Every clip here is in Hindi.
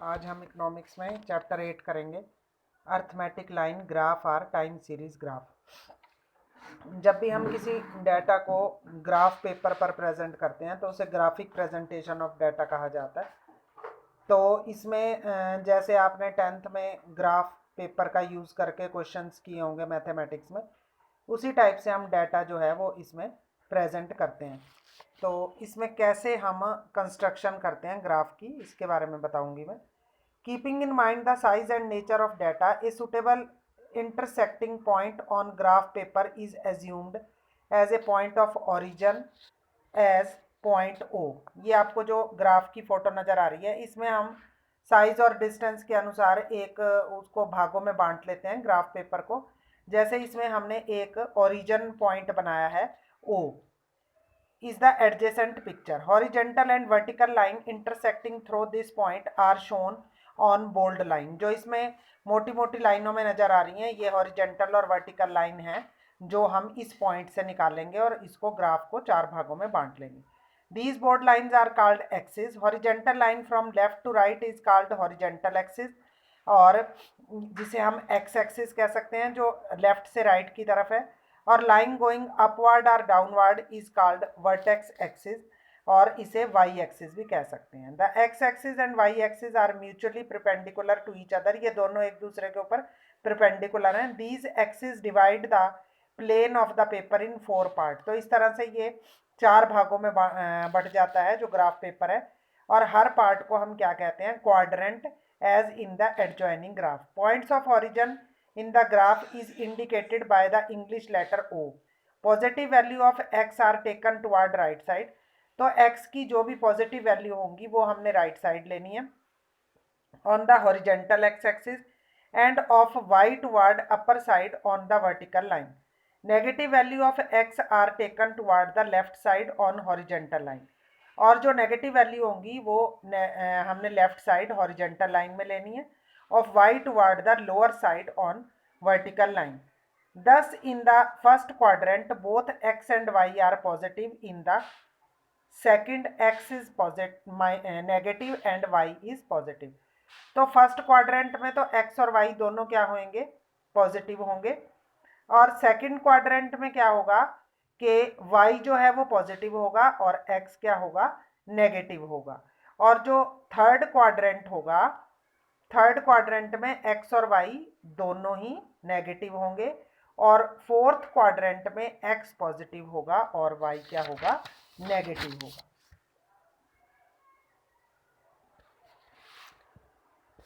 आज हम इकोनॉमिक्स में चैप्टर 8 करेंगे, अर्थमेटिक लाइन ग्राफ और टाइम सीरीज ग्राफ। जब भी हम किसी डाटा को ग्राफ पेपर पर प्रेजेंट करते हैं तो उसे ग्राफिक प्रेजेंटेशन ऑफ डाटा कहा जाता है। तो इसमें जैसे आपने 10th में ग्राफ पेपर का यूज़ करके क्वेश्चंस किए होंगे मैथमेटिक्स में, उसी टाइप से हम डाटा जो है वो इसमें प्रेजेंट करते हैं। तो इसमें कैसे हम कंस्ट्रक्शन करते हैं ग्राफ की, इसके बारे में बताऊंगी मैं। Keeping in mind the size and nature of data, a suitable intersecting point on graph paper is assumed as a point of origin as point O. ये आपको जो ग्राफ की फोटो नज़र आ रही है, इसमें हम साइज और डिस्टेंस के अनुसार एक उसको भागों में बांट लेते हैं ग्राफ पेपर को। जैसे इसमें हमने एक ओरिजिन पॉइंट बनाया है ओ, is the adjacent picture. Horizontal and vertical line intersecting through this point are shown on bold line. जो इसमें मोटी मोटी लाइनों में नजर आ रही हैं, ये हॉरिजेंटल और वर्टिकल लाइन है जो हम इस पॉइंट से निकालेंगे और इसको ग्राफ को 4 भागों में बांट लेंगे। These bold lines are called axes. Horizontal line from left to right is called horizontal axis, और जिसे हम एक्स एक्सिस कह सकते हैं जो लेफ्ट से राइट की तरफ है। और लाइन गोइंग अपवर्ड और downward is called vertex axis, और इसे वाई एक्सिस भी कह सकते हैं। The X axis and Y axis are mutually perpendicular to each other. ये दोनों एक दूसरे के ऊपर परपेंडिकुलर हैं। These axis divide the plane of the paper in 4 part. तो इस तरह से ये 4 भागों में बट जाता है जो ग्राफ पेपर है, और हर पार्ट को हम क्या कहते हैं, quadrant, as in the adjoining graph. Points of origin in the graph is indicated by the English letter O. Positive value of x are taken toward right side. तो x की जो भी पॉजिटिव वैल्यू होंगी वो हमने राइट साइड लेनी है on the horizontal x axis and of y toward upper side on the vertical line. Negative value of x are taken toward the left side on horizontal line. और जो नेगेटिव वैल्यू होंगी वो हमने लेफ्ट साइड हॉरिजेंटल लाइन में लेनी है, of y toward the lower side on vertical line. Thus, in the first quadrant, both x and y are positive. In the second, x is negative and y is positive. तो फर्स्ट क्वाड्रेंट में तो x और y दोनों क्या होंगे, पॉजिटिव होंगे। और सेकंड क्वाड्रेंट में क्या होगा कि y जो है वो पॉजिटिव होगा और x क्या होगा, नेगेटिव होगा। और जो थर्ड क्वाड्रेंट होगा, थर्ड क्वाड्रेंट में x और y दोनों ही नेगेटिव होंगे, और फोर्थ क्वाड्रेंट में x पॉजिटिव होगा और y क्या होगा, नेगेटिव होगा।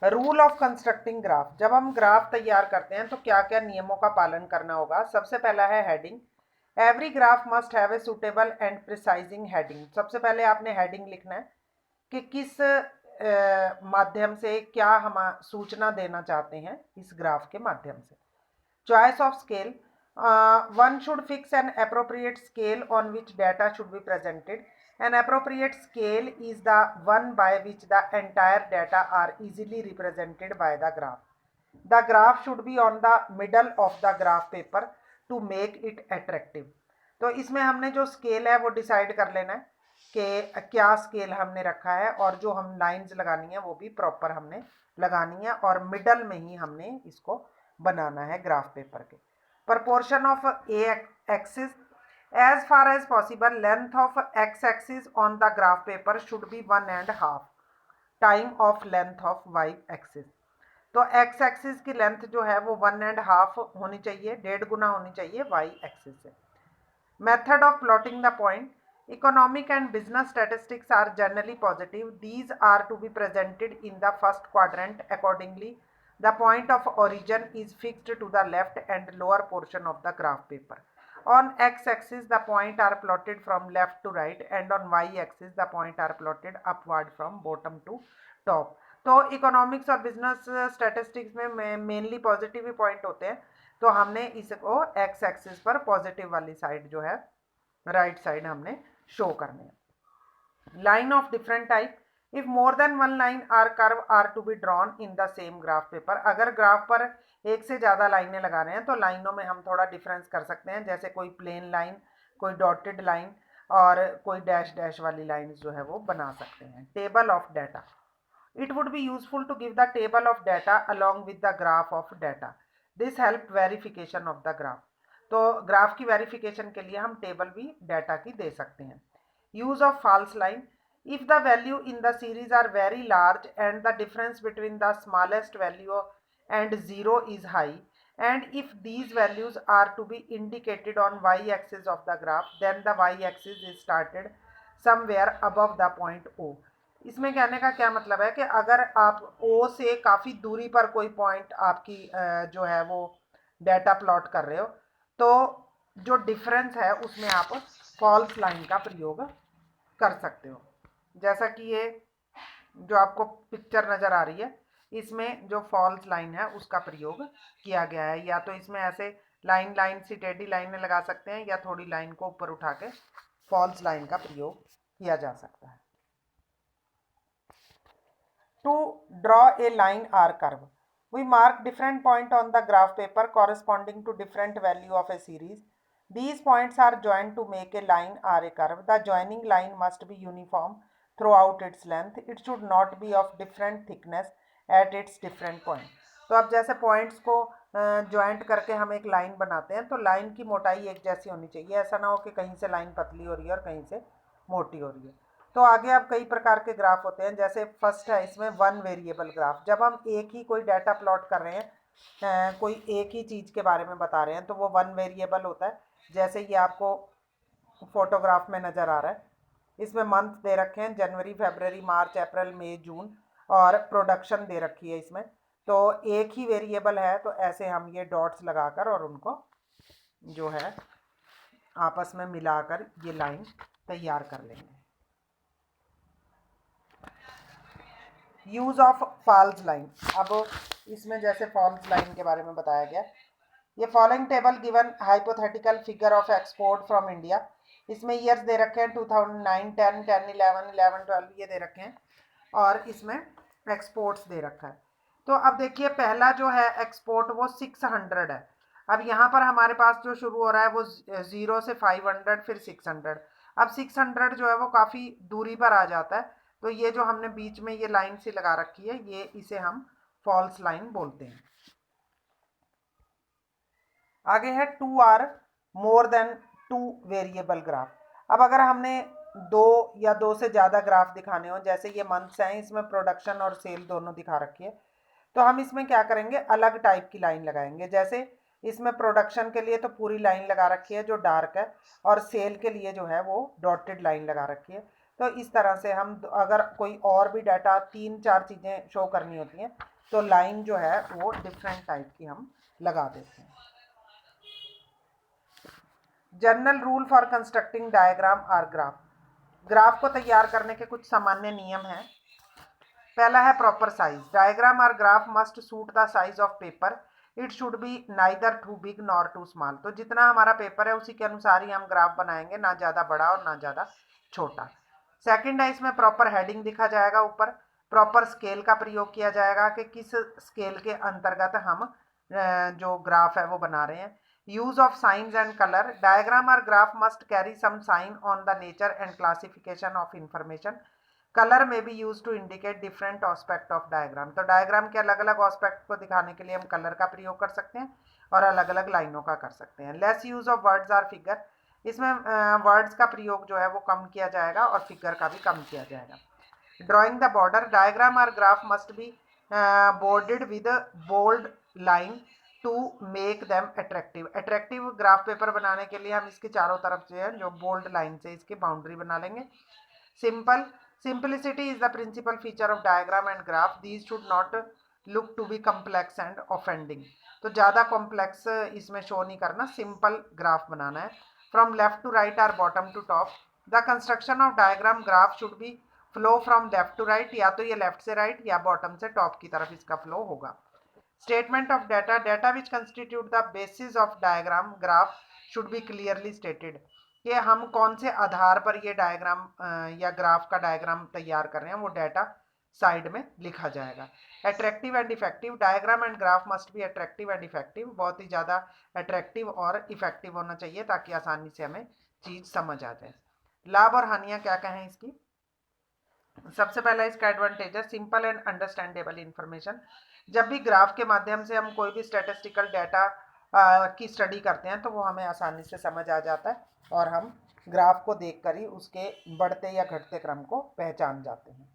Rule of constructing graph. जब हम ग्राफ तैयार करते हैं तो क्या क्या नियमों का पालन करना होगा। सबसे पहला है heading. Every graph must have a suitable and प्रिसाइजिंग heading. सबसे पहले आपने हेडिंग लिखना है कि किस माध्यम से क्या हम सूचना देना चाहते हैं इस ग्राफ के माध्यम से। Choice of scale. One should fix an appropriate scale on which data should be presented. An appropriate scale is the one by which the entire data are easily represented by the graph. The graph should be on the middle of the graph paper to make it attractive. तो इसमें हमने जो स्केल है वो डिसाइड कर लेना है कि क्या स्केल हमने रखा है, और जो हम लाइंस लगानी है वो भी प्रॉपर हमने लगानी है, और मिडल में ही हमने इसको बनाना है ग्राफ पेपर के। Proportion of A axis. As far as possible, length of x-axis on the graph paper should be 1.5 time of length of y-axis. तो x-axis की लेंथ जो है वो 1.5 होनी चाहिए, 1.5 गुना होनी चाहिए y-axis से। Method of plotting the point. Economic and business statistics are generally positive. These are to be presented in the first quadrant. Accordingly, the point of origin is fixed to the left and lower portion of the graph paper. On x-axis, the points are plotted from left to right, and on y-axis, the points are plotted upward from bottom to top. तो इकोनॉमिक्स और बिजनेस स्टैटिस्टिक्स में मेनली पॉजिटिव ही पॉइंट होते हैं, तो हमने इसको एक्स एक्सिस पर पॉजिटिव वाली साइड जो है राइट साइड हमने शो करने हैं। Line of different type. If more than one line or curve are to be drawn in the same graph paper. अगर ग्राफ पर एक से ज़्यादा लाइनें लगा रहे हैं तो लाइनों में हम थोड़ा डिफरेंस कर सकते हैं, जैसे कोई प्लेन लाइन, कोई डॉटेड लाइन, और कोई डैश डैश वाली लाइन जो है वो बना सकते हैं। Table of data. It would be useful to give the table of data along with the graph of data. This help verification of the graph. तो ग्राफ की वेरिफिकेशन के लिए हम टेबल भी डाटा की दे सकते हैं. Use of false line. If the value in the series are very large and the difference between the smallest value and 0 is high, and if these values are to be indicated on y-axis of the graph, then the y-axis is started somewhere above the point O. इसमें कहने का क्या मतलब है कि अगर आप O से काफ़ी दूरी पर कोई पॉइंट आपकी जो है वो डाटा प्लॉट कर रहे हो, तो जो डिफरेंस है उसमें आप फॉल्स लाइन का प्रयोग कर सकते हो. जैसा कि ये जो आपको पिक्चर नज़र आ रही है, इसमें जो फॉल्स लाइन है उसका प्रयोग किया गया है. या तो इसमें ऐसे लाइन लाइन सी टेढ़ी लाइनें लगा सकते हैं, या थोड़ी लाइन को ऊपर उठा के फॉल्स लाइन का प्रयोग किया जा सकता है. To draw a line or curve, we mark different points on the graph paper corresponding to different value of a series. These points are joined to make a line or a curve. The joining line must be uniform throughout its length. It should not be of different thickness at its different point. तो अब जैसे पॉइंट्स को ज्वाइंट करके हम एक लाइन बनाते हैं, तो लाइन की मोटाई एक जैसी होनी चाहिए. ऐसा ना हो कि कहीं से लाइन पतली हो रही है और कहीं से मोटी हो रही है. तो आगे अब कई प्रकार के ग्राफ होते हैं. जैसे फर्स्ट है इसमें वन वेरिएबल ग्राफ. जब हम एक ही कोई डाटा प्लॉट कर रहे हैं, कोई एक ही चीज़ के बारे में बता रहे हैं, तो वो वन वेरिएबल होता है. जैसे ये आपको फोटोग्राफ में नज़र आ रहा है, इसमें मंथ दे रखे हैं जनवरी, फरवरी, मार्च, अप्रैल, मई, जून, और प्रोडक्शन दे रखी है इसमें. तो एक ही वेरिएबल है, तो ऐसे हम ये डॉट्स लगाकर और उनको जो है आपस में मिलाकर ये लाइन तैयार कर लेंगे. Use of false line. अब इसमें जैसे फॉल्स लाइन के बारे में बताया गया, ये following table given hypothetical figure of export from India. इसमें ईयर्स दे रखे हैं 2009, 10, 10, 11, 11, 12 ये दे रखे हैं, और इसमें एक्सपोर्ट्स दे रखा है. तो अब देखिए पहला जो है एक्सपोर्ट वो 600 है. अब यहाँ पर हमारे पास जो शुरू हो रहा है वो 0 से 500 फिर 600. अब 600 जो है वो काफ़ी दूरी पर आ जाता है. तो ये जो हमने बीच में ये लाइन सी लगा रखी है, ये इसे हम फॉल्स लाइन बोलते हैं. आगे है two or more than two variable graph. अब अगर हमने दो या दो से ज़्यादा ग्राफ दिखाने हो, जैसे ये मंथ्स हैं, इसमें प्रोडक्शन और सेल दोनों दिखा रखी है, तो हम इसमें क्या करेंगे, अलग टाइप की लाइन लगाएंगे. जैसे इसमें प्रोडक्शन के लिए तो पूरी लाइन लगा रखी है जो डार्क है, और सेल के लिए जो है वो डॉटेड लाइन लगा रखी है. तो इस तरह से हम अगर कोई और भी डाटा 3-4 चीज़ें शो करनी होती हैं, तो लाइन जो है वो डिफरेंट टाइप की हम लगा देते हैं. General rule for constructing diagram और ग्राफ. ग्राफ को तैयार करने के कुछ सामान्य नियम हैं. पहला है प्रॉपर साइज. डायग्राम और graph must suit the size of paper. It should be neither too big nor too small. तो जितना हमारा पेपर है उसी के अनुसार ही हम ग्राफ बनाएंगे, ना ज़्यादा बड़ा और ना ज़्यादा छोटा. सेकंड है इसमें प्रॉपर हेडिंग दिखा जाएगा ऊपर. प्रॉपर स्केल का प्रयोग किया जाएगा कि किस स्केल के अंतर्गत हम जो ग्राफ है वो बना रहे हैं. Use of science and colour. Diagram और graph must carry some sign on the nature and classification of information. Colour में be use to indicate different aspect of diagram. तो डायग्राम के अलग अलग ऑस्पेक्ट को दिखाने के लिए हम कलर का प्रयोग कर सकते हैं और अलग अलग लाइनों का कर सकते हैं. Less use of words or figure. इसमें वर्ड्स का प्रयोग जो है वो कम किया जाएगा और फिगर का भी कम किया जाएगा. Drawing the border. डायग्राम और graph must be bordered with bold line to make them attractive. Attractive graph paper बनाने के लिए हम इसके चारों तरफ जो है जो बोल्ड लाइन से इसकी बाउंड्री बना लेंगे. Simple. Simplicity is the principal feature of diagram and graph. These should not look to be complex and offending. तो ज़्यादा कॉम्प्लेक्स इसमें शो नहीं करना, सिंपल ग्राफ बनाना है. फ्रॉम लेफ्ट टू राइट और bottom to top. The construction of diagram graph should be flow from left to right. या तो ये लेफ्ट से राइट या बॉटम से टॉप की तरफ इसका फ्लो होगा. Statement of data. Data which constitute the basis of diagram graph should be clearly stated. कि हम कौन से आधार पर ये डायग्राम या ग्राफ का डायग्राम तैयार कर रहे हैं वो डाटा साइड में लिखा जाएगा. Attractive and effective. Diagram and graph must be attractive and effective. बहुत ही ज़्यादा अट्रैक्टिव और इफेक्टिव होना चाहिए ताकि आसानी से हमें चीज़ समझ आ जाए. लाभ और हानियाँ क्या कहें इसकी. सबसे पहला इसका एडवांटेज है सिंपल एंड अंडरस्टैंडेबल इंफॉर्मेशन। जब भी ग्राफ के माध्यम से हम कोई भी स्टैटिस्टिकल डाटा की स्टडी करते हैं तो वो हमें आसानी से समझ आ जाता है और हम ग्राफ को देखकर ही उसके बढ़ते या घटते क्रम को पहचान जाते हैं।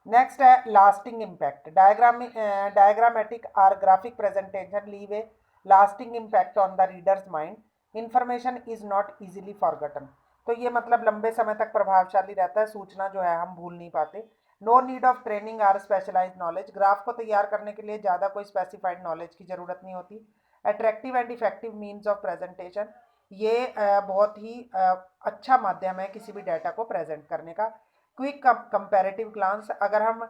नेक्स्ट है लास्टिंग इम्पैक्ट। डायग्रामेटिक और graphic presentation leave A lasting impact on the readers mind. Information is not easily forgotten. तो ये मतलब लंबे समय तक प्रभावशाली रहता है, सूचना जो है हम भूल नहीं पाते। नो नीड ऑफ ट्रेनिंग और स्पेशलाइज्ड नॉलेज। ग्राफ को तैयार करने के लिए ज़्यादा कोई स्पेसिफाइड नॉलेज की ज़रूरत नहीं होती। Attractive and effective means of presentation. ये बहुत ही अच्छा माध्यम है किसी भी डाटा को प्रेजेंट करने का। Quick comparative glance. अगर हम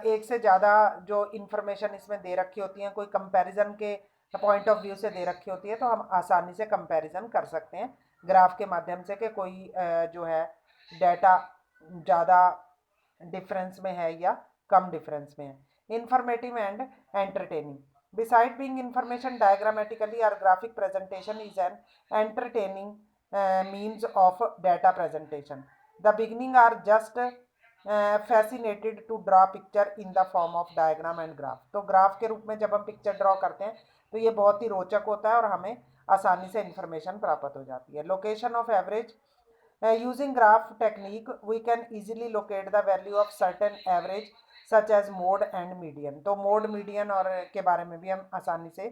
एक से ज़्यादा जो इन्फॉर्मेशन इसमें दे रखी होती है, कोई कंपैरिजन के पॉइंट ऑफ व्यू से दे रखी होती है, तो हम आसानी से कंपैरिजन कर सकते हैं ग्राफ के माध्यम से कि कोई जो है डाटा ज़्यादा डिफरेंस में है या कम डिफरेंस में है। Informative and entertaining. Beside being information diagrammatically or graphic presentation is an entertaining means of data presentation. The beginning are just fascinated to draw picture in the form of diagram and graph. तो ग्राफ के रूप में जब हम पिक्चर ड्रॉ करते हैं तो ये बहुत ही रोचक होता है और हमें आसानी से इंफॉर्मेशन प्राप्त हो जाती है। Location of average. Using graph technique we can easily locate the value of certain average such as mode and median. तो मोड मीडियन और के बारे में भी हम आसानी से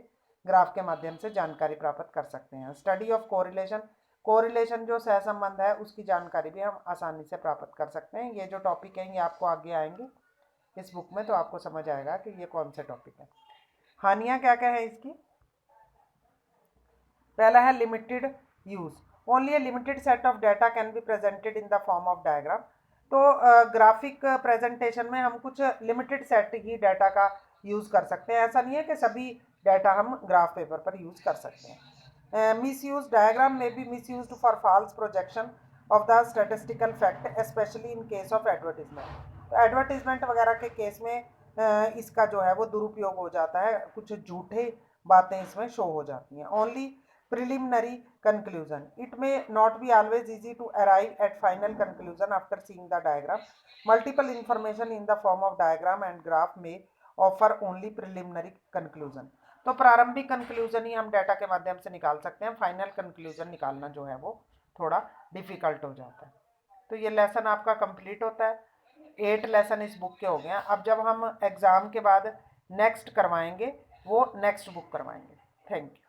ग्राफ के माध्यम से जानकारी प्राप्त कर सकते हैं। Study of correlation. कोरिलेशन जो सहसंबंध है उसकी जानकारी भी हम आसानी से प्राप्त कर सकते हैं। ये जो टॉपिक हैं ये आपको आगे आएंगे इस बुक में, तो आपको समझ आएगा कि ये कौन से टॉपिक है। हानियाँ क्या क्या है इसकी। पहला है limited use. Only A limited set of data can be presented in the form of diagram. तो ग्राफिक प्रेजेंटेशन में हम कुछ लिमिटेड सेट ही डाटा का यूज़ कर सकते हैं। ऐसा नहीं है कि सभी डाटा हम ग्राफ पेपर पर यूज़ कर सकते हैं। Misuse. डायग्राम में be misuse for false projection of the statistical fact specially in case of advertisement. तो एडवर्टीजमेंट वगैरह के केस में इसका जो है वो दुरुपयोग हो जाता है, कुछ झूठे बातें इसमें शो हो जाती हैं। Only preliminary conclusion. It may not be always easy to arrive at final conclusion after seeing the diagram. Multiple information in the form of diagram and graph may offer only preliminary conclusion. तो प्रारंभिक कंक्लूजन ही हम डाटा के माध्यम से निकाल सकते हैं, फाइनल कंक्लूजन निकालना जो है वो थोड़ा डिफिकल्ट हो जाता है। तो ये लेसन आपका कंप्लीट होता है। 8 लेसन इस बुक के हो गए हैं। अब जब हम एग्ज़ाम के बाद नेक्स्ट करवाएंगे वो नेक्स्ट बुक करवाएंगे। Thank you.